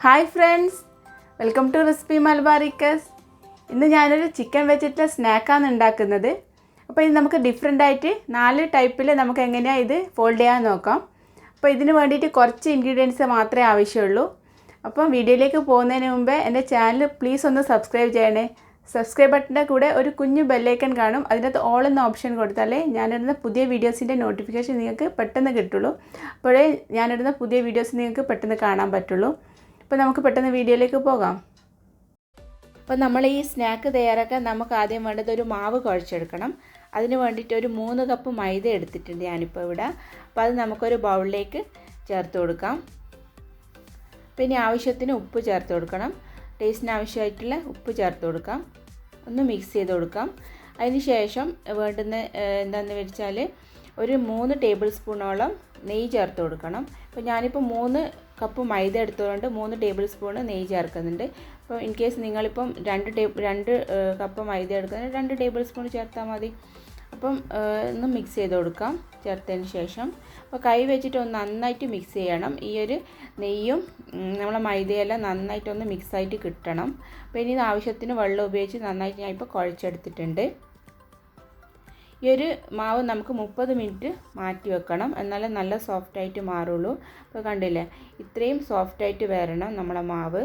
Hi friends, welcome to recipe Malabaricus. ഇന്ന് ഞാനൊരു chicken വെച്ചിട്ടുള്ള സ്നാക്കാണ് ഉണ്ടാക്കുന്നത്. അപ്പോൾ ഇത് നമുക്ക് ഡിഫറെൻ്റ് ആയിട്ട് 4 ടൈപ്പിൽ നമുക്ക് എങ്ങനെയാണ് ഇത് ഫോൾഡ് ചെയ്യാൻ നോക്കാം. അപ്പോൾ ഇതിന് വേണ്ടിയിട്ട് കുറച്ച് ഇൻഗ്രീഡിയൻസ് മാത്രമേ ആവശ്യമുള്ളൂ. അപ്പം വീഡിയോയിലേക്ക് പോകുന്നതിന് മുമ്പേ എൻ്റെ ചാനൽ പ്ലീസ് ഒന്ന് സബ്സ്ക്രൈബ് ചെയ്യണേ. സബ്സ്ക്രൈബ് ബട്ടൻ്റെ കൂടെ ഒരു കുഞ്ഞു ബെല്ലൈക്കൺ കാണും. അതിനകത്ത് ഓൾ എന്ന ഓപ്ഷൻ കൊടുത്താലേ ഞാനിടുന്ന പുതിയ വീഡിയോസിൻ്റെ നോട്ടിഫിക്കേഷൻ നിങ്ങൾക്ക് പെട്ടെന്ന് കിട്ടുള്ളൂ. അപ്പോഴേ ഞാനിടുന്ന പുതിയ വീഡിയോസ് നിങ്ങൾക്ക് പെട്ടെന്ന് കാണാൻ പറ്റുള്ളൂ. അപ്പോൾ നമുക്ക് പെട്ടെന്ന് വീഡിയോയിലേക്ക് പോകാം. അപ്പോൾ നമ്മൾ ഈ സ്നാക്ക് തയ്യാറാക്കാൻ നമുക്ക് ആദ്യം വേണ്ടത് ഒരു മാവ് കുഴച്ചെടുക്കണം. അതിന് വേണ്ടിയിട്ട് ഒരു 3 കപ്പ് മൈദ എടുത്തിട്ടുണ്ട് ഞാനിപ്പോൾ ഇവിടെ. അപ്പോൾ അത് നമുക്കൊരു ബൗളിലേക്ക് ചേർത്ത് കൊടുക്കാം. പിന്നെ ആവശ്യത്തിന് ഉപ്പ് ചേർത്ത് കൊടുക്കണം. ടേസ്റ്റിന് ആവശ്യമായിട്ടുള്ള ഉപ്പ് ചേർത്ത് കൊടുക്കാം. ഒന്ന് മിക്സ് ചെയ്ത് കൊടുക്കാം. അതിന് ശേഷം വേണ്ടുന്ന എന്താണെന്ന് വെച്ചാൽ ഒരു 3 ടേബിൾ സ്പൂണോളം നെയ്യ് ചേർത്ത് കൊടുക്കണം. അപ്പോൾ ഞാനിപ്പോൾ 3 കപ്പ് മൈദ എടുത്തുകൊണ്ട് 3 ടേബിൾ സ്പൂണ് നെയ്യ് ചേർക്കുന്നുണ്ട്. അപ്പോൾ ഇൻ കേസ് നിങ്ങളിപ്പം 2 കപ്പ് മൈദ എടുക്കുന്നത് 2 ടേബിൾ സ്പൂൺ ചേർത്താൽ മതി. അപ്പം ഒന്ന് മിക്സ് ചെയ്ത് കൊടുക്കാം. ചേർത്തതിന് ശേഷം അപ്പോൾ കൈ വെച്ചിട്ട് ഒന്ന് നന്നായിട്ട് മിക്സ് ചെയ്യണം. ഈ ഒരു നെയ്യും നമ്മളെ മൈദയെല്ലാം നന്നായിട്ടൊന്ന് മിക്സായിട്ട് കിട്ടണം. അപ്പോൾ ഇനി ആവശ്യത്തിന് വെള്ളം ഉപയോഗിച്ച് നന്നായിട്ട് ഞാൻ ഇപ്പോൾ കുഴച്ചെടുത്തിട്ടുണ്ട്. ഈ ഒരു മാവ് നമുക്ക് 30 മിനിറ്റ് മാറ്റി വെക്കണം, എന്നാലേ നല്ല സോഫ്റ്റായിട്ട് മാറുള്ളൂ. അപ്പോൾ കണ്ടില്ലേ, ഇത്രയും സോഫ്റ്റായിട്ട് വരണം നമ്മളെ മാവ്.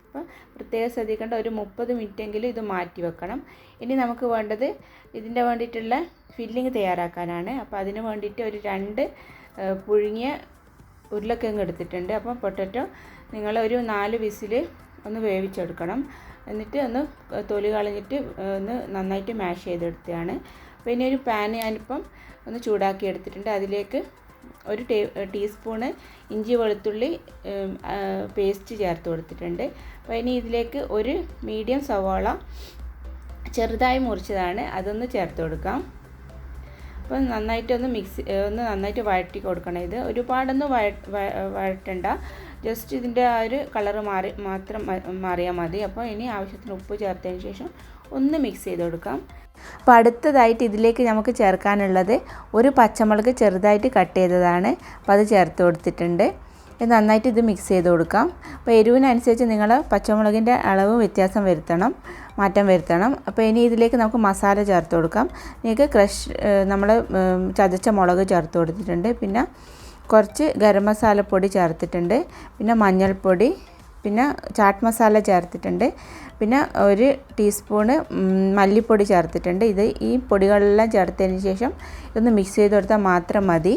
അപ്പോൾ പ്രത്യേകം ശ്രദ്ധിക്കേണ്ട, ഒരു 30 മിനിറ്റെങ്കിലും ഇത് മാറ്റി വെക്കണം. ഇനി നമുക്ക് വേണ്ടത് ഇതിൻ്റെ വേണ്ടിയിട്ടുള്ള ഫില്ലിങ് തയ്യാറാക്കാനാണ്. അപ്പോൾ അതിന് വേണ്ടിയിട്ട് ഒരു 2 പുഴുങ്ങിയ ഉരുളക്കിഴങ്ങ് എടുത്തിട്ടുണ്ട്. അപ്പോൾ പൊട്ടറ്റോ നിങ്ങൾ ഒരു 4 വിസിൽ ഒന്ന് വേവിച്ചെടുക്കണം. എന്നിട്ട് ഒന്ന് തൊലി കളഞ്ഞിട്ട് ഒന്ന് നന്നായിട്ട് മാഷ് ചെയ്തെടുത്തതാണ്. അപ്പോൾ ഇനി ഒരു പാൻ ഞാനിപ്പം ഒന്ന് ചൂടാക്കി എടുത്തിട്ടുണ്ട്. അതിലേക്ക് ഒരു ടീസ്പൂണ് ഇഞ്ചി വെളുത്തുള്ളി പേസ്റ്റ് ചേർത്ത് കൊടുത്തിട്ടുണ്ട്. അപ്പോൾ ഇനി ഇതിലേക്ക് ഒരു മീഡിയം സവാള ചെറുതായി മുറിച്ചതാണ്, അതൊന്ന് ചേർത്ത് കൊടുക്കാം. അപ്പോൾ നന്നായിട്ടൊന്ന് നന്നായിട്ട് വഴറ്റി കൊടുക്കണം. ഇത് ഒരുപാടൊന്നും വഴറ്റണ്ട, ജസ്റ്റ് ഇതിൻ്റെ ആ ഒരു കളറ് മാത്രം മാറിയാൽ മതി. അപ്പോൾ ഇനി ആവശ്യത്തിന് ഉപ്പ് ചേർത്തതിന് ശേഷം ഒന്ന് മിക്സ് ചെയ്ത് കൊടുക്കാം. അപ്പോൾ അടുത്തതായിട്ട് ഇതിലേക്ക് നമുക്ക് ചേർക്കാനുള്ളത് ഒരു പച്ചമുളക് ചെറുതായിട്ട് കട്ട് ചെയ്തതാണ്. അപ്പോൾ അത് ചേർത്ത് കൊടുത്തിട്ടുണ്ട്. നന്നായിട്ട് ഇത് മിക്സ് ചെയ്ത് കൊടുക്കാം. അപ്പോൾ എരിവിനനുസരിച്ച് നിങ്ങൾ പച്ചമുളകിൻ്റെ അളവ് മാറ്റം വരുത്തണം. അപ്പോൾ ഇനി ഇതിലേക്ക് നമുക്ക് മസാല ചേർത്ത് കൊടുക്കാം. നിങ്ങൾക്ക് നമ്മൾ ചതച്ച മുളക് ചേർത്ത് കൊടുത്തിട്ടുണ്ട്. പിന്നെ കുറച്ച് ഗരം മസാലപ്പൊടി ചേർത്തിട്ടുണ്ട്. പിന്നെ മഞ്ഞൾപ്പൊടി, പിന്നെ ചാട്ട് മസാല ചേർത്തിട്ടുണ്ട്. പിന്നെ ഒരു ടീസ്പൂണ് മല്ലിപ്പൊടി ചേർത്തിട്ടുണ്ട്. ഈ പൊടികളെല്ലാം ചേർത്തതിന് ശേഷം ഇതൊന്ന് മിക്സ് ചെയ്ത് കൊടുത്താൽ മാത്രം മതി.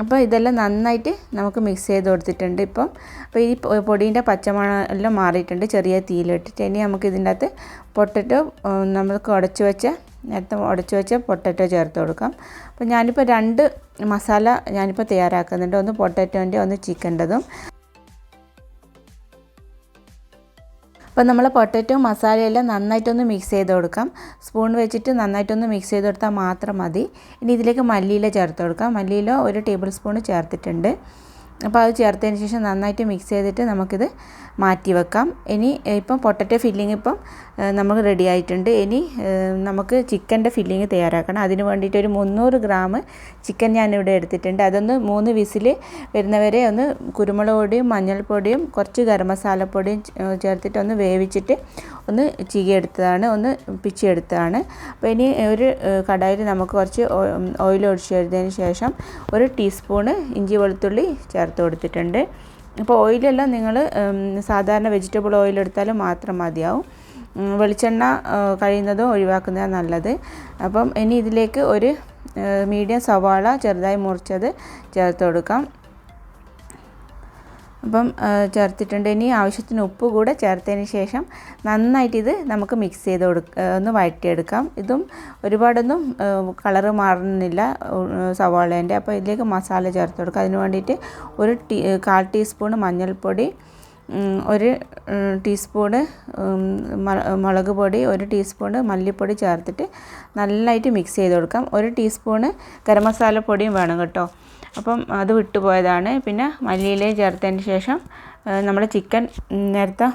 അപ്പോൾ ഇതെല്ലാം നന്നായിട്ട് നമുക്ക് മിക്സ് ചെയ്ത് കൊടുത്തിട്ടുണ്ട്. അപ്പോൾ ഈ പൊടീൻ്റെ പച്ചമണം എല്ലാം മാറിയിട്ടുണ്ട് ചെറിയ തീയിലിട്ടിട്ട്. ഇനി നമുക്ക് ഇതിൻ്റെ അകത്ത് പൊട്ടറ്റോ നമുക്ക് നേരത്തെ ഉടച്ച് വെച്ച പൊട്ടറ്റോ ചേർത്ത് കൊടുക്കാം. അപ്പോൾ ഞാനിപ്പോൾ 2 മസാല ഞാനിപ്പോൾ തയ്യാറാക്കുന്നുണ്ട്. ഒന്ന് പൊട്ടറ്റോൻ്റെ, ഒന്ന് ചിക്കൻ്റെതും. അപ്പോൾ നമ്മൾ പൊട്ടറ്റോ മസാലയെല്ലാം നന്നായിട്ടൊന്ന് മിക്സ് ചെയ്ത് കൊടുക്കാം. സ്പൂൺ വെച്ചിട്ട് നന്നായിട്ടൊന്ന് മിക്സ് ചെയ്ത് കൊടുത്താൽ മാത്രം മതി. ഇനി ഇതിലേക്ക് മല്ലിയില ചേർത്ത് കൊടുക്കാം. മല്ലിയില 1 ടേബിൾ സ്പൂൺ ചേർത്തിട്ടുണ്ട്. അപ്പോൾ അത് ചേർത്തതിന് ശേഷം നന്നായിട്ട് മിക്സ് ചെയ്തിട്ട് നമുക്കിത് മാറ്റി വെക്കാം. ഇനി ഇപ്പം പൊട്ടറ്റോ ഫില്ലിങ് നമുക്ക് റെഡി ആയിട്ടുണ്ട്. ഇനി നമുക്ക് ചിക്കൻ്റെ ഫില്ലിങ് തയ്യാറാക്കണം. അതിന് വേണ്ടിയിട്ട് ഒരു 300 ഗ്രാം ചിക്കൻ ഞാനിവിടെ എടുത്തിട്ടുണ്ട്. അതൊന്ന് 3 വിസിൽ വരുന്നവരെ ഒന്ന് കുരുമുളക് പൊടിയും മഞ്ഞൾപ്പൊടിയും കുറച്ച് ഗരം മസാലപ്പൊടിയും ചേർത്തിട്ട് ഒന്ന് വേവിച്ചിട്ട് ഒന്ന് ഒന്ന് പിച്ചിയെടുത്തതാണ്. അപ്പോൾ ഇനി ഒരു കടായിൽ നമുക്ക് കുറച്ച് ഓയിൽ ഒഴിച്ചെടുത്തതിന് ശേഷം ഒരു ടീസ്പൂണ് ഇഞ്ചി വെളുത്തുള്ളി ചേർത്ത് കൊടുത്തിട്ടുണ്ട്. അപ്പോൾ ഓയിലെല്ലാം നിങ്ങൾ സാധാരണ വെജിറ്റബിൾ ഓയിൽ എടുത്താലും മാത്രം മതിയാവും. വെളിച്ചെണ്ണ കഴിയുന്നതും ഒഴിവാക്കുന്നതാണ് നല്ലത്. അപ്പം ഇനി ഇതിലേക്ക് ഒരു മീഡിയം സവാള ചെറുതായി മുറിച്ചത് ചേർത്ത് കൊടുക്കാം. അപ്പം ചേർത്തിട്ടുണ്ട്. ഇനി ആവശ്യത്തിന് ഉപ്പ് കൂടെ ചേർത്തതിന് ശേഷം നന്നായിട്ട് ഇത് നമുക്ക് മിക്സ് ചെയ്ത് ഒന്ന് വഴറ്റിയെടുക്കാം. ഇതും ഒരുപാടൊന്നും കളറ് മാറുന്നില്ല സവാളേൻ്റെ. അപ്പോൾ ഇതിലേക്ക് മസാല ചേർത്ത് കൊടുക്കാം. അതിന് വേണ്ടിയിട്ട് ഒരു 1/4 ടീസ്പൂൺ മഞ്ഞൾപ്പൊടി, 1 ടീസ്പൂണ് മുളക് പൊടി, 1 ടീസ്പൂണ് മല്ലിപ്പൊടി ചേർത്തിട്ട് നന്നായിട്ട് മിക്സ് ചെയ്ത് കൊടുക്കാം. 1 ടീസ്പൂണ് ഗരം മസാലപ്പൊടിയും വേണം കേട്ടോ. അപ്പം അത് വിട്ടുപോയതാണ്. പിന്നെ മല്ലിയിലയും ചേർത്തതിന് ശേഷം നമ്മൾ ചിക്കൻ നേരത്തെ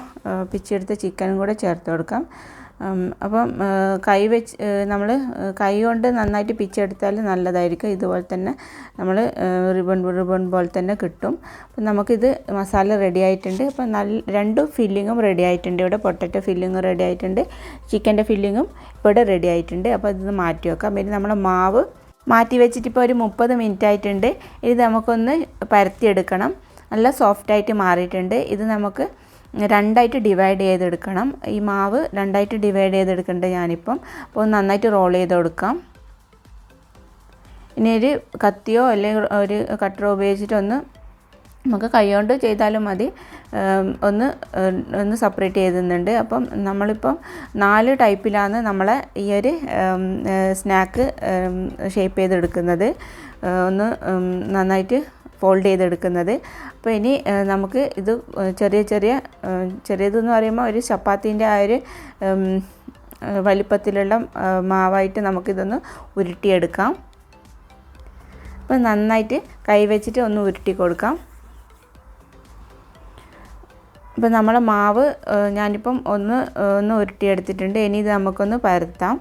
പിച്ചെടുത്ത ചിക്കനും കൂടെ ചേർത്ത് കൊടുക്കാം. അപ്പം നമ്മൾ കൈ കൊണ്ട് നന്നായിട്ട് പിച്ചെടുത്താൽ നല്ലതായിരിക്കും. ഇതുപോലെ തന്നെ നമ്മൾ റിബൺ പോലെ തന്നെ കിട്ടും. അപ്പം നമുക്കിത് മസാല റെഡി ആയിട്ടുണ്ട്. അപ്പം രണ്ട് ഫില്ലിങ്ങും റെഡി ആയിട്ടുണ്ട്. ഇവിടെ പൊട്ടറ്റോ ഫില്ലിങ്ങും റെഡി ആയിട്ടുണ്ട്, ചിക്കൻ്റെ ഫില്ലിങ്ങും ഇവിടെ റെഡി ആയിട്ടുണ്ട്. അപ്പോൾ ഇത് മാറ്റി വെക്കാം. പിന്നെ നമ്മൾ മാവ് മാറ്റി വെച്ചിട്ട് ഇപ്പോൾ ഒരു 30 മിനിറ്റ് ആയിട്ടുണ്ട്. ഇത് നമുക്കൊന്ന് പരത്തിയെടുക്കണം. നല്ല സോഫ്റ്റായിട്ട് മാറിയിട്ടുണ്ട്. ഇത് നമുക്ക് രണ്ടായിട്ട് ഡിവൈഡ് ചെയ്തെടുക്കണം. ഈ മാവ് രണ്ടായിട്ട് ഡിവൈഡ് ചെയ്തെടുക്കേണ്ടത് ഞാനിപ്പം. അപ്പോൾ നന്നായിട്ട് റോൾ ചെയ്ത് കൊടുക്കാം. ഇനി ഒരു കത്തിയോ അല്ലെങ്കിൽ ഒരു കട്ടറോ ഉപയോഗിച്ചിട്ടൊന്ന് നമുക്ക് കൈകൊണ്ട് ചെയ്താലും മതി, ഒന്ന് സെപ്പറേറ്റ് ചെയ്തുന്നുണ്ട്. അപ്പം നമ്മളിപ്പം 4 ടൈപ്പിലാണ് നമ്മളെ ഈ ഒരു സ്നാക്ക് ഷേപ്പ് ചെയ്തെടുക്കുന്നത്, ഒന്ന് നന്നായിട്ട് ഫോൾഡ് ചെയ്തെടുക്കുന്നത്. അപ്പോൾ ഇനി നമുക്ക് ഇത് ചെറിയതെന്ന് പറയുമ്പോൾ ഒരു ചപ്പാത്തീൻ്റെ ആ ഒരു വലിപ്പത്തിലുള്ള മാവായിട്ട് നമുക്കിതൊന്ന് ഉരുട്ടിയെടുക്കാം. അപ്പോൾ നന്നായിട്ട് കൈ വെച്ചിട്ട് ഒന്ന് ഉരുട്ടി കൊടുക്കാം. അപ്പോൾ നമ്മളെ മാവ് ഞാനിപ്പം ഒന്ന് ഉരുട്ടിയെടുത്തിട്ടുണ്ട്. ഇനി ഇത് നമുക്കൊന്ന് പരത്താം.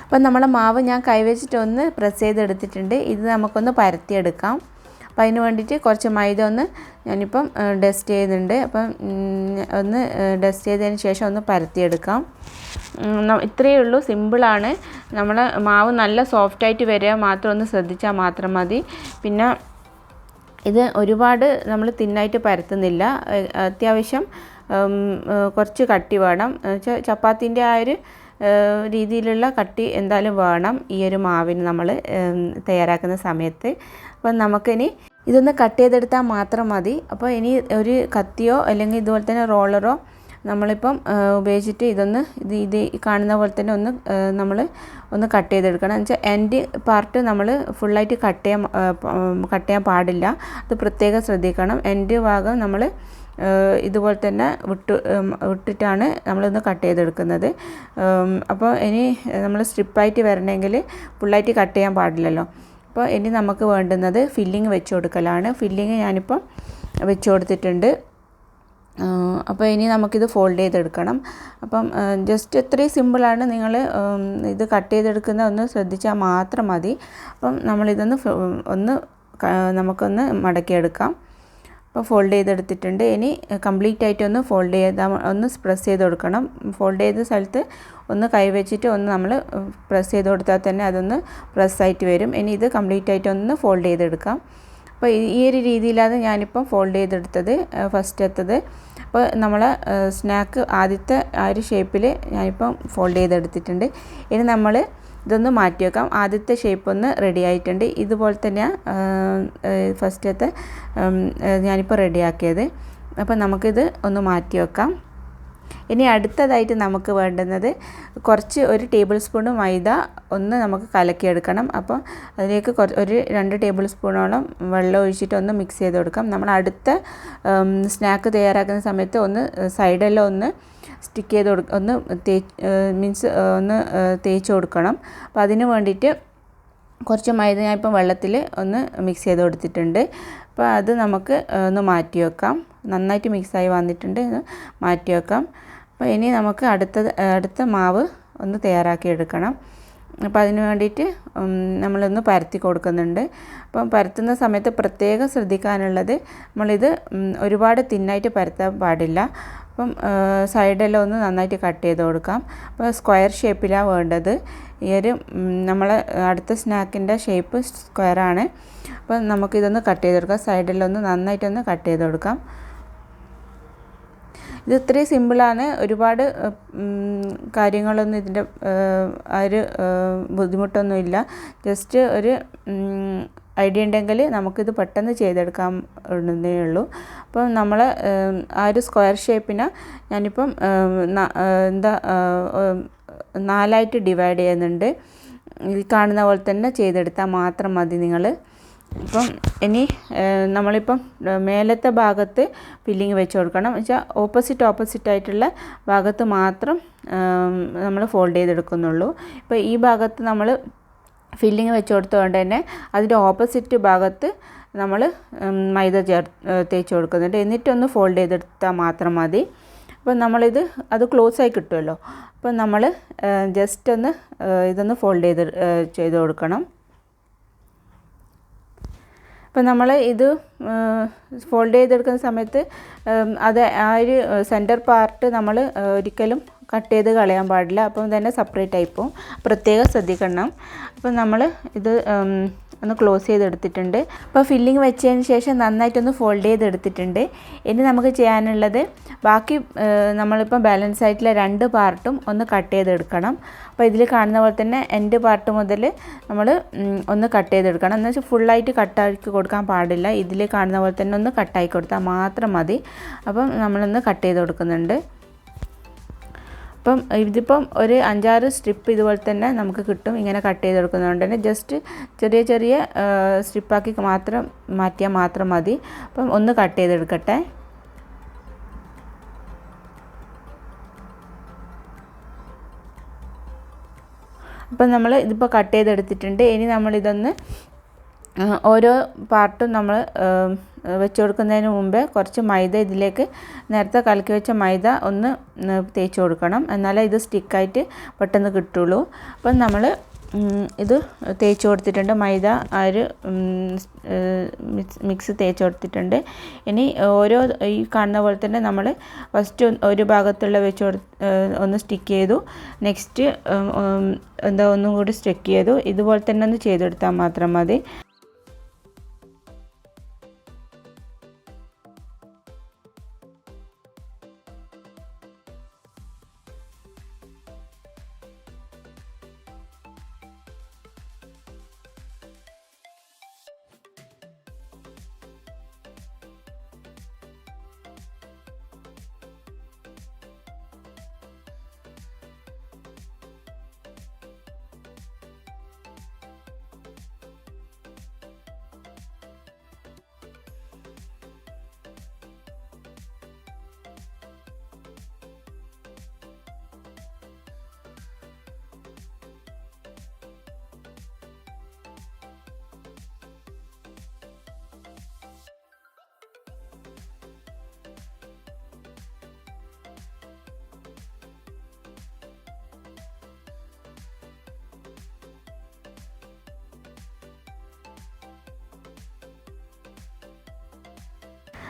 അപ്പം നമ്മളെ മാവ് ഞാൻ കൈ വെച്ചിട്ട് ഒന്ന് പ്രസ് ചെയ്തെടുത്തിട്ടുണ്ട്. ഇത് നമുക്കൊന്ന് പരത്തിയെടുക്കാം. അപ്പോൾ അതിന് വേണ്ടിയിട്ട് കുറച്ച് മൈദ ഞാനിപ്പം ഡസ്റ്റ് ചെയ്യുന്നുണ്ട്. അപ്പം ഒന്ന് ഡസ്റ്റ് ചെയ്തതിന് ശേഷം ഒന്ന് പരത്തിയെടുക്കാം. ഇത്രയേ ഉള്ളൂ, സിമ്പിളാണ്. നമ്മളെ മാവ് നല്ല സോഫ്റ്റായിട്ട് വരിക മാത്രം ഒന്ന് ശ്രദ്ധിച്ചാൽ മാത്രം മതി. പിന്നെ ഇത് ഒരുപാട് നമ്മൾ തിന്നായിട്ട് പരത്തുന്നില്ല, അത്യാവശ്യം കുറച്ച് കട്ടി വേണം. ചപ്പാത്തിൻ്റെ ആ ഒരു രീതിയിലുള്ള കട്ടി എന്തായാലും വേണം ഈ ഒരു മാവിന് നമ്മൾ തയ്യാറാക്കുന്ന സമയത്ത്. അപ്പം നമുക്കിനി ഇതൊന്ന് കട്ട് ചെയ്തെടുത്താൽ മാത്രം മതി. അപ്പോൾ ഇനി ഒരു കത്തിയോ അല്ലെങ്കിൽ ഇതുപോലെ തന്നെ റോളറോ നമ്മളിപ്പം ഉപയോഗിച്ചിട്ട് ഇത് കാണുന്ന പോലെ തന്നെ ഒന്ന് കട്ട് ചെയ്തെടുക്കണം. എന്ന് വെച്ചാൽ എൻഡ് പാർട്ട് നമ്മൾ ഫുള്ളായിട്ട് കട്ട് ചെയ്യാൻ പാടില്ല, അത് പ്രത്യേകം ശ്രദ്ധിക്കണം. എൻഡ് ഭാഗം നമ്മൾ ഇതുപോലെ തന്നെ വിട്ടിട്ടാണ് നമ്മളിന്ന് കട്ട് ചെയ്തെടുക്കുന്നത്. അപ്പോൾ ഇനി നമ്മൾ സ്ട്രിപ്പായിട്ട് വരണമെങ്കിൽ ഫുള്ളായിട്ട് കട്ട് ചെയ്യാൻ പാടില്ലല്ലോ. അപ്പോൾ ഇനി നമുക്ക് വേണ്ടുന്നത് ഫില്ലിങ് വെച്ച് കൊടുക്കലാണ്. ഫില്ലിങ് ഞാനിപ്പം വെച്ച് കൊടുത്തിട്ടുണ്ട്. അപ്പോൾ ഇനി നമുക്കിത് ഫോൾഡ് ചെയ്തെടുക്കണം. അപ്പം ജസ്റ്റ് ഇത്രയും സിമ്പിളാണ്. നിങ്ങൾ ഇത് കട്ട് ചെയ്തെടുക്കുന്ന ഒന്ന് ശ്രദ്ധിച്ചാൽ മാത്രം മതി. അപ്പം നമ്മളിതൊന്ന് നമുക്കൊന്ന് മടക്കിയെടുക്കാം. അപ്പോൾ ഫോൾഡ് ചെയ്തെടുത്തിട്ടുണ്ട്. ഇനി കംപ്ലീറ്റ് ആയിട്ട് ഒന്ന് പ്രസ് ചെയ്ത് കൊടുക്കണം. ഫോൾഡ് ചെയ്ത സ്ഥലത്ത് ഒന്ന് കൈ വെച്ചിട്ട് നമ്മൾ പ്രസ് ചെയ്ത് കൊടുത്താൽ തന്നെ അതൊന്ന് പ്രസ്സായിട്ട് വരും. ഇനി ഇത് കംപ്ലീറ്റ് ആയിട്ട് ഒന്ന് ഫോൾഡ് ചെയ്തെടുക്കാം. അപ്പോൾ ഈ ഒരു രീതിയിലാണ് ഞാനിപ്പം ഫോൾഡ് ചെയ്തെടുത്തത്, ഫസ്റ്റത്തത്. അപ്പോൾ നമ്മളെ സ്നാക്ക് ആദ്യത്തെ ആ ഒരു ഷേപ്പിൽ ഞാനിപ്പം ഫോൾഡ് ചെയ്തെടുത്തിട്ടുണ്ട്. ഇനി നമ്മൾ ഇതൊന്ന് മാറ്റി വെക്കാം. ആദ്യത്തെ ഷേപ്പ് ഒന്ന് റെഡി ആയിട്ടുണ്ട്. ഇതുപോലെ തന്നെയാണ് ഫസ്റ്റത്തെ ഞാനിപ്പോൾ റെഡിയാക്കിയത്. അപ്പോൾ നമുക്കിത് ഒന്ന് മാറ്റി വെക്കാം. ഇനി അടുത്തതായിട്ട് നമുക്ക് വേണ്ടുന്നത് ഒരു ടേബിൾ സ്പൂൺ മൈദ നമുക്ക് കലക്കിയെടുക്കണം. അപ്പോൾ അതിലേക്ക് ഒരു 2 ടേബിൾ സ്പൂണോളം വെള്ളം ഒഴിച്ചിട്ട് ഒന്ന് മിക്സ് ചെയ്ത് കൊടുക്കാം. നമ്മൾ അടുത്ത സ്നാക്ക് തയ്യാറാക്കുന്ന സമയത്ത് സൈഡെല്ലാം ഒന്ന് സ്റ്റിക്ക് ചെയ്ത് ഒന്ന് തേച്ച് കൊടുക്കണം. അപ്പോൾ അതിന് വേണ്ടിയിട്ട് കുറച്ച് മൈദ ഞാൻ ഇപ്പം വെള്ളത്തിൽ ഒന്ന് മിക്സ് ചെയ്ത് കൊടുത്തിട്ടുണ്ട്. അപ്പോൾ അത് നമുക്ക് ഒന്ന് മാറ്റി വെക്കാം. നന്നായിട്ട് മിക്സായി വന്നിട്ടുണ്ട്, മാറ്റി വെക്കാം. അപ്പോൾ ഇനി നമുക്ക് അടുത്ത മാവ് ഒന്ന് തയ്യാറാക്കി എടുക്കണം. അപ്പോൾ അതിന് വേണ്ടിയിട്ട് നമ്മളൊന്ന് പരത്തി കൊടുക്കുന്നുണ്ട്. അപ്പം പരത്തുന്ന സമയത്ത് പ്രത്യേകം ശ്രദ്ധിക്കാനുള്ളത്, നമ്മളിത് ഒരുപാട് തിന്നായിട്ട് പരത്താൻ പാടില്ല. അപ്പം സൈഡെല്ലാം ഒന്ന് നന്നായിട്ട് കട്ട് ചെയ്ത് കൊടുക്കാം. അപ്പോൾ സ്ക്വയർ ഷേപ്പിലാണ് വേണ്ടത്. ഈ ഒരു നമ്മളെ അടുത്ത സ്നാക്കിൻ്റെ ഷേപ്പ് സ്ക്വയറാണ്. അപ്പോൾ നമുക്കിതൊന്ന് കട്ട് ചെയ്തെടുക്കാം. സൈഡെല്ലാം നന്നായിട്ടൊന്ന് കട്ട് ചെയ്ത് കൊടുക്കാം. ഇത് ഇത്രയും സിമ്പിളാണ്, ഒരുപാട് കാര്യങ്ങളൊന്നും ഇതിൻ്റെ ഒരു ബുദ്ധിമുട്ടൊന്നുമില്ല. ജസ്റ്റ് ഒരു ഐഡിയ ഉണ്ടെങ്കിൽ നമുക്കിത് പെട്ടെന്ന് ചെയ്തെടുക്കാൻ ഉള്ളതേ ഉള്ളൂ. അപ്പം നമ്മൾ ആ ഒരു സ്ക്വയർ ഷേപ്പിനെ ഞാനിപ്പം 4ആയിട്ട് ഡിവൈഡ് ചെയ്യുന്നുണ്ട്. ഈ കാണുന്ന പോലെ തന്നെ ചെയ്തെടുത്താൽ മാത്രം മതി നിങ്ങൾ. അപ്പം ഇനി നമ്മളിപ്പം മേലത്തെ ഭാഗത്ത് ഫില്ലിങ് വെച്ച് കൊടുക്കണം. വെച്ചാൽ ഓപ്പോസിറ്റായിട്ടുള്ള ഭാഗത്ത് മാത്രം നമ്മൾ ഫോൾഡ് ചെയ്തെടുക്കുന്നുള്ളൂ. ഇപ്പോൾ ഈ ഭാഗത്ത് നമ്മൾ ഫില്ലിങ് വെച്ച് കൊടുത്തുകൊണ്ട് തന്നെ അതിൻ്റെ ഓപ്പോസിറ്റ് ഭാഗത്ത് നമ്മൾ മൈദ തേച്ച് കൊടുക്കുന്നുണ്ട്. എന്നിട്ടൊന്ന് ഫോൾഡ് ചെയ്തെടുത്താൽ മാത്രം മതി. അപ്പോൾ നമ്മളിത് അത് ക്ലോസ് ആയി കിട്ടുമല്ലോ. അപ്പോൾ നമ്മൾ ജസ്റ്റ് ഒന്ന് ഇതൊന്ന് ഫോൾഡ് ചെയ്ത് കൊടുക്കണം. അപ്പോൾ നമ്മൾ ഇത് ഫോൾഡ് ചെയ്തെടുക്കുന്ന സമയത്ത് അത് ആ ഒരു സെൻറ്റർ പാർട്ട് നമ്മൾ ഒരിക്കലും കട്ട് ചെയ്ത് കളയാൻ പാടില്ല. അപ്പം തന്നെ സെപ്പറേറ്റ് ആയിപ്പോവും, പ്രത്യേകം ശ്രദ്ധിക്കണം. അപ്പം നമ്മൾ ഇത് ഒന്ന് ക്ലോസ് ചെയ്തെടുത്തിട്ടുണ്ട്. അപ്പോൾ ഫില്ലിങ് വെച്ചതിന് ശേഷം നന്നായിട്ടൊന്ന് ഫോൾഡ് ചെയ്തെടുത്തിട്ടുണ്ട്. ഇനി നമുക്ക് ചെയ്യാനുള്ളത് ബാക്കി നമ്മളിപ്പം ബാലൻസ് ആയിട്ടുള്ള 2 പാർട്ടും ഒന്ന് കട്ട് ചെയ്തെടുക്കണം. അപ്പോൾ ഇതിൽ കാണുന്ന പോലെ തന്നെ എൻഡ് പാർട്ട് മുതൽ നമ്മൾ ഒന്ന് കട്ട് ചെയ്തെടുക്കണം. എന്ന് വെച്ചാൽ ഫുള്ളായിട്ട് കട്ടാക്കി കൊടുക്കാൻ പാടില്ല. ഇതിൽ കാണുന്ന പോലെ തന്നെ ഒന്ന് കട്ടാക്കി കൊടുത്താൽ മാത്രം മതി. അപ്പം നമ്മളൊന്ന് കട്ട് ചെയ്ത് കൊടുക്കുന്നുണ്ട്. അപ്പം ഇതിപ്പം ഒരു 5-6 സ്ട്രിപ്പ് ഇതുപോലെ തന്നെ നമുക്ക് കിട്ടും. ഇങ്ങനെ കട്ട് ചെയ്ത് കൊടുക്കുന്നതുകൊണ്ട് തന്നെ ജസ്റ്റ് ചെറിയ സ്ട്രിപ്പാക്കി മാറ്റിയാൽ മാത്രം മതി. അപ്പം ഒന്ന് കട്ട് ചെയ്തെടുക്കട്ടെ. അപ്പം നമ്മൾ ഇതിപ്പോൾ കട്ട് ചെയ്തെടുത്തിട്ടുണ്ട്. ഇനി നമ്മളിതൊന്ന് ഓരോ പാർട്ടും നമ്മൾ വെച്ച് കൊടുക്കുന്നതിന് മുമ്പേ കുറച്ച് മൈദ ഇതിലേക്ക് നേരത്തെ കലക്കി വെച്ച മൈദ ഒന്ന് തേച്ച് കൊടുക്കണം. എന്നാലേ ഇത് സ്റ്റിക്കായിട്ട് പെട്ടെന്ന് കിട്ടുള്ളൂ. അപ്പം നമ്മൾ ഇത് തേച്ച് കൊടുത്തിട്ടുണ്ട്. മൈദ ആ ഒരു മിക്സ് തേച്ച് കൊടുത്തിട്ടുണ്ട്. ഇനി ഈ കാണുന്ന പോലെ തന്നെ നമ്മൾ ഫസ്റ്റ് ഒരു ഭാഗത്തുള്ള ഒന്ന് സ്റ്റിക്ക് ചെയ്തു. നെക്സ്റ്റ് ഒന്നും കൂടി സ്റ്റിക്ക് ചെയ്തു. ഇതുപോലെ തന്നെ ഒന്ന് ചെയ്തെടുത്താൽ മാത്രം മതി.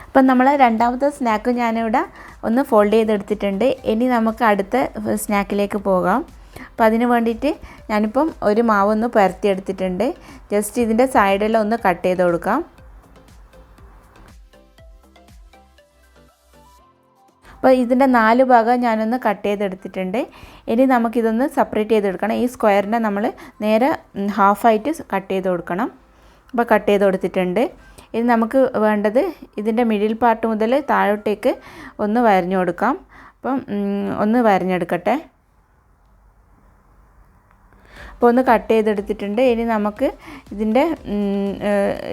അപ്പം നമ്മൾ രണ്ടാമത്തെ സ്നാക്ക് ഞാനിവിടെ ഒന്ന് ഫോൾഡ് ചെയ്തെടുത്തിട്ടുണ്ട്. ഇനി നമുക്ക് അടുത്ത സ്നാക്കിലേക്ക് പോകാം. അപ്പോൾ അതിന് വേണ്ടിയിട്ട് ഞാനിപ്പം ഒരു മാവൊന്ന് പരത്തിയെടുത്തിട്ടുണ്ട്. ജസ്റ്റ് ഇതിൻ്റെ സൈഡെല്ലാം ഒന്ന് കട്ട് ചെയ്ത് കൊടുക്കാം. അപ്പോൾ ഇതിൻ്റെ 4 ഭാഗം ഞാനൊന്ന് കട്ട് ചെയ്തെടുത്തിട്ടുണ്ട്. ഇനി നമുക്കിതൊന്ന് സെപ്പറേറ്റ് ചെയ്തെടുക്കണം. ഈ സ്ക്വയറിനെ നമ്മൾ നേരെ ഹാഫായിട്ട് കട്ട് ചെയ്ത് കൊടുക്കണം. അപ്പോൾ കട്ട് ചെയ്ത് കൊടുത്തിട്ടുണ്ട്. ഇനി നമുക്ക് വേണ്ടത് ഇതിൻ്റെ മിഡിൽ പാർട്ട് മുതൽ താഴോട്ടേക്ക് ഒന്ന് വരഞ്ഞു കൊടുക്കാം. അപ്പം ഒന്ന് വരഞ്ഞെടുക്കട്ടെ. അപ്പോൾ ഒന്ന് കട്ട് ചെയ്തെടുത്തിട്ടുണ്ട്. ഇനി നമുക്ക്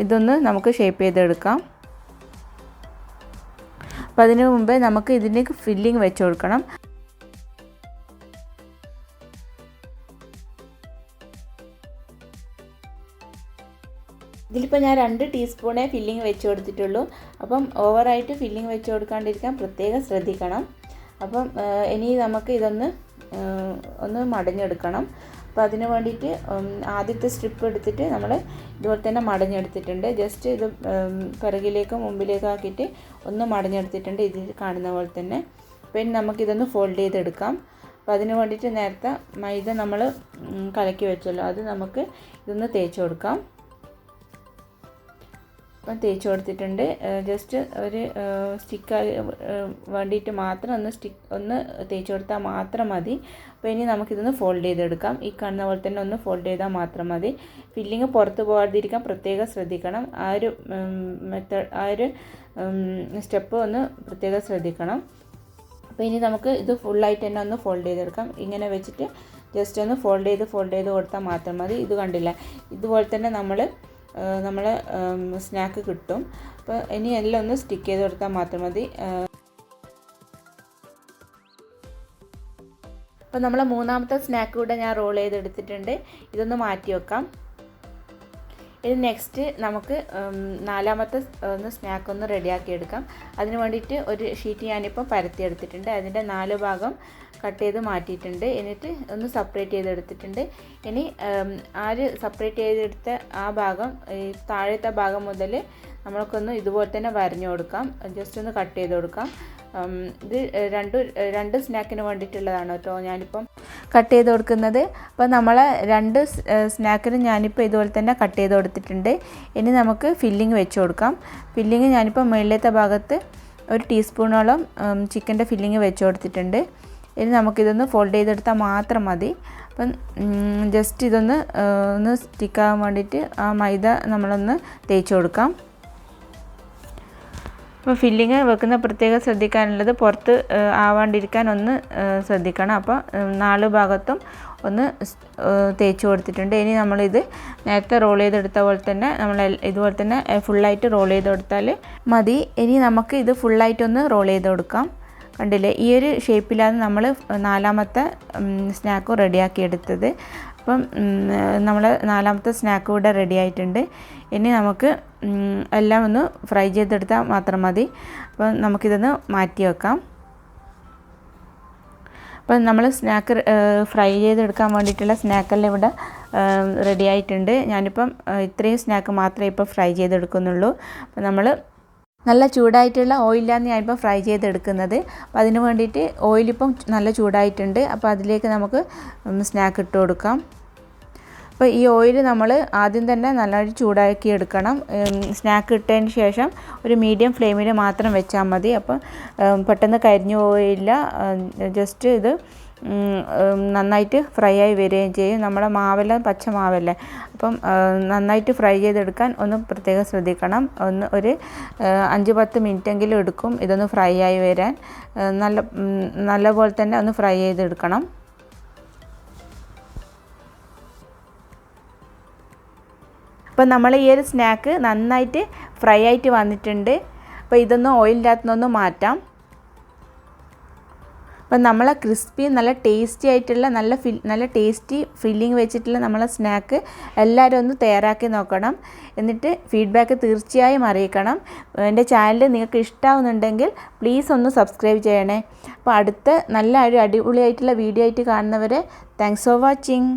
ഇതൊന്ന് നമുക്ക് ഷേപ്പ് ചെയ്തെടുക്കാം. അപ്പോൾ അതിന് മുമ്പേ നമുക്ക് ഇതിലേക്ക് ഫില്ലിങ് വെച്ച് കൊടുക്കണം. ഇതിലിപ്പോൾ ഞാൻ 2 ടീസ്പൂണേ ഫില്ലിങ് വെച്ച് കൊടുത്തിട്ടുള്ളൂ. അപ്പം ഓവറായിട്ട് ഫില്ലിങ് വെച്ച് കൊടുക്കാണ്ടിരിക്കാൻ പ്രത്യേകം ശ്രദ്ധിക്കണം. അപ്പം ഇനി നമുക്ക് ഇതൊന്ന് മടഞ്ഞെടുക്കണം. അപ്പോൾ അതിന് വേണ്ടിയിട്ട് ആദ്യത്തെ സ്ട്രിപ്പ് എടുത്തിട്ട് നമ്മൾ ഇതുപോലെ തന്നെ മടഞ്ഞെടുത്തിട്ടുണ്ട്. ജസ്റ്റ് ഇത് പിറകിലേക്കും മുമ്പിലേക്കും ആക്കിയിട്ട് ഒന്ന് മടഞ്ഞെടുത്തിട്ടുണ്ട്, ഇതിൽ കാണുന്ന പോലെ തന്നെ. അപ്പോൾ ഇനി നമുക്കിതൊന്ന് ഫോൾഡ് ചെയ്തെടുക്കാം. അപ്പോൾ അതിന് വേണ്ടിയിട്ട് നേരത്തെ മൈദ നമ്മൾ കലക്കി വെച്ചല്ലോ, അത് നമുക്ക് ഇതൊന്ന് തേച്ച് കൊടുക്കാം. അപ്പം തേച്ച് കൊടുത്തിട്ടുണ്ട്. ജസ്റ്റ് ഒരു സ്റ്റിക്കായി വേണ്ടിയിട്ട് മാത്രം ഒന്ന് തേച്ച് കൊടുത്താൽ മാത്രം മതി. അപ്പോൾ ഇനി നമുക്കിതൊന്ന് ഫോൾഡ് ചെയ്തെടുക്കാം. ഈ കാണുന്ന പോലെ തന്നെ ഒന്ന് ഫോൾഡ് ചെയ്താൽ മാത്രം മതി. ഫില്ലിങ് പുറത്ത് പോകാതിരിക്കാൻ പ്രത്യേകം ശ്രദ്ധിക്കണം. ആ ഒരു സ്റ്റെപ്പ് ഒന്ന് പ്രത്യേകം ശ്രദ്ധിക്കണം. അപ്പോൾ ഇനി നമുക്ക് ഇത് ഫുള്ളായിട്ട് തന്നെ ഒന്ന് ഫോൾഡ് ചെയ്തെടുക്കാം. ഇങ്ങനെ വെച്ചിട്ട് ജസ്റ്റ് ഒന്ന് ഫോൾഡ് ചെയ്ത് കൊടുത്താൽ മാത്രം മതി. ഇത് കണ്ടില്ല, ഇതുപോലെ തന്നെ നമ്മളെ സ്നാക്ക് കിട്ടും. അപ്പോൾ ഇനി എല്ലാം ഒന്ന് സ്റ്റിക്ക് ചെയ്ത് കൊടുത്താൽ മാത്രം മതി. അപ്പോൾ നമ്മളെ മൂന്നാമത്തെ സ്നാക്ക് കൂടെ ഞാൻ റോൾ ചെയ്തെടുത്തിട്ടുണ്ട്. ഇതൊന്ന് മാറ്റി വെക്കാം. ഇത് നെക്സ്റ്റ് നമുക്ക് നാലാമത്തെ ഒന്ന് സ്നാക്ക് ഒന്ന് റെഡിയാക്കി എടുക്കാം. അതിന് വേണ്ടിയിട്ട് ഒരു ഷീറ്റ് ഞാനിപ്പോൾ പരത്തിയെടുത്തിട്ടുണ്ട്. അതിൻ്റെ 4 ഭാഗം കട്ട് ചെയ്ത് മാറ്റിയിട്ടുണ്ട്. എന്നിട്ട് ഒന്ന് സെപ്പറേറ്റ് ചെയ്തെടുത്തിട്ടുണ്ട്. ഇനി സെപ്പറേറ്റ് ചെയ്തെടുത്ത ആ ഭാഗം ഈ താഴത്തെ ഭാഗം മുതൽ നമ്മൾക്കൊന്ന് ഇതുപോലെ തന്നെ വരഞ്ഞു കൊടുക്കാം. ജസ്റ്റ് ഒന്ന് കട്ട് ചെയ്ത് കൊടുക്കാം. ഇത് രണ്ട് സ്നാക്കിന് വേണ്ടിയിട്ടുള്ളതാണ് കേട്ടോ ഞാനിപ്പം കട്ട് ചെയ്ത് കൊടുക്കുന്നത്. അപ്പോൾ നമ്മൾ 2 സ്നാക്കിനും ഞാനിപ്പോൾ ഇതുപോലെ തന്നെ കട്ട് ചെയ്ത് കൊടുത്തിട്ടുണ്ട്. ഇനി നമുക്ക് ഫില്ലിങ് വെച്ച് കൊടുക്കാം. ഫില്ലിങ് ഞാനിപ്പോൾ മുകളിലത്തെ ഭാഗത്ത് 1 ടീസ്പൂണോളം ചിക്കൻ്റെ ഫില്ലിങ് വെച്ച് കൊടുത്തിട്ടുണ്ട്. ഇനി നമുക്കിതൊന്ന് ഫോൾഡ് ചെയ്തെടുത്താൽ മാത്രം മതി. അപ്പം ജസ്റ്റ് ഇതൊന്ന് സ്റ്റിക്കാകാൻ വേണ്ടിയിട്ട് ആ മൈദ നമ്മളൊന്ന് തേച്ച് കൊടുക്കാം. അപ്പോൾ ഫില്ലിങ് വെക്കുന്ന പ്രത്യേകം ശ്രദ്ധിക്കാനുള്ളത് പുറത്ത് ആവാണ്ടിരിക്കാൻ ഒന്ന് ശ്രദ്ധിക്കണം. അപ്പോൾ 4 ഭാഗത്തും ഒന്ന് തേച്ച് കൊടുത്തിട്ടുണ്ട്. ഇനി നമ്മളിത് നേരത്തെ റോൾ ചെയ്തെടുത്ത പോലെ തന്നെ ഇതുപോലെ തന്നെ ഫുള്ളായിട്ട് റോൾ ചെയ്ത് കൊടുത്താൽ മതി. ഇനി നമുക്ക് ഇത് ഫുള്ളായിട്ടൊന്ന് റോൾ ചെയ്ത് കൊടുക്കാം. കണ്ടില്ലേ, ഈ ഒരു ഷേപ്പിലാണ് നമ്മൾ 4ാമത്തെ സ്നാക്കും റെഡിയാക്കി എടുത്തത്. അപ്പം നമ്മൾ 4ാമത്തെ സ്നാക്കും ഇവിടെ റെഡി ആയിട്ടുണ്ട്. ഇനി നമുക്ക് എല്ലാം ഒന്ന് ഫ്രൈ ചെയ്തെടുത്താൽ മാത്രം മതി. അപ്പം നമുക്കിതൊന്ന് മാറ്റി വെക്കാം. അപ്പം നമ്മൾ സ്നാക്ക് ഫ്രൈ ചെയ്തെടുക്കാൻ വേണ്ടിയിട്ടുള്ള സ്നാക്കെല്ലാം ഇവിടെ റെഡി ആയിട്ടുണ്ട്. ഞാനിപ്പം ഇത്രയും സ്നാക്ക് മാത്രമേ ഇപ്പോൾ ഫ്രൈ ചെയ്തെടുക്കുന്നുള്ളൂ. അപ്പം നമ്മൾ നല്ല ചൂടായിട്ടുള്ള ഓയിലാണ് ഞാനിപ്പോൾ ഫ്രൈ ചെയ്തെടുക്കുന്നത്. അപ്പോൾ അതിന് വേണ്ടിയിട്ട് ഓയിലിപ്പം നല്ല ചൂടായിട്ടുണ്ട്. അപ്പോൾ അതിലേക്ക് നമുക്ക് സ്നാക്ക് ഇട്ട് കൊടുക്കാം. അപ്പോൾ ഈ ഓയിൽ നമ്മൾ ആദ്യം തന്നെ നല്ലതായിട്ട് ചൂടാക്കി എടുക്കണം. സ്നാക്ക് ഇട്ടതിന് ശേഷം ഒരു മീഡിയം ഫ്ലെയിമിൽ മാത്രം വെച്ചാൽ മതി. അപ്പം പെട്ടെന്ന് കരിഞ്ഞു പോയില്ല. ജസ്റ്റ് ഇത് നന്നായിട്ട് ഫ്രൈ ആയി വരികയും ചെയ്യും. നമ്മുടെ മാവെല്ലാം പച്ച മാവല്ലേ, അപ്പം നന്നായിട്ട് ഫ്രൈ ചെയ്തെടുക്കാൻ ഒന്ന് പ്രത്യേകം ശ്രദ്ധിക്കണം. ഒരു 5-10 മിനിറ്റെങ്കിലും എടുക്കും ഇതൊന്ന് ഫ്രൈ ആയി വരാൻ. നല്ലപോലെ തന്നെ ഒന്ന് ഫ്രൈ ചെയ്തെടുക്കണം. അപ്പം നമ്മൾ ഈ ഒരു സ്നാക്ക് നന്നായിട്ട് ഫ്രൈ ആയിട്ട് വന്നിട്ടുണ്ട്. അപ്പോൾ ഇതൊന്ന് ഓയിലിനകത്തുനിന്ന് മാറ്റാം. അപ്പം നമ്മളെ ക്രിസ്പി നല്ല ടേസ്റ്റി ആയിട്ടുള്ള നല്ല ടേസ്റ്റി ഫില്ലിങ് വെച്ചിട്ടുള്ള നമ്മളെ സ്നാക്ക് എല്ലാവരും ഒന്ന് തയ്യാറാക്കി നോക്കണം. എന്നിട്ട് ഫീഡ്ബാക്ക് തീർച്ചയായും അറിയിക്കണം. എൻ്റെ ചാനൽ നിങ്ങൾക്ക് ഇഷ്ടമാവുന്നുണ്ടെങ്കിൽ പ്ലീസ് ഒന്ന് സബ്സ്ക്രൈബ് ചെയ്യണേ. അപ്പോൾ അടുത്ത നല്ല ഒരു അടിപൊളിയായിട്ടുള്ള വീഡിയോ ആയിട്ട് കാണുന്നവരെ താങ്ക്സ് ഫോർ വാച്ചിങ്.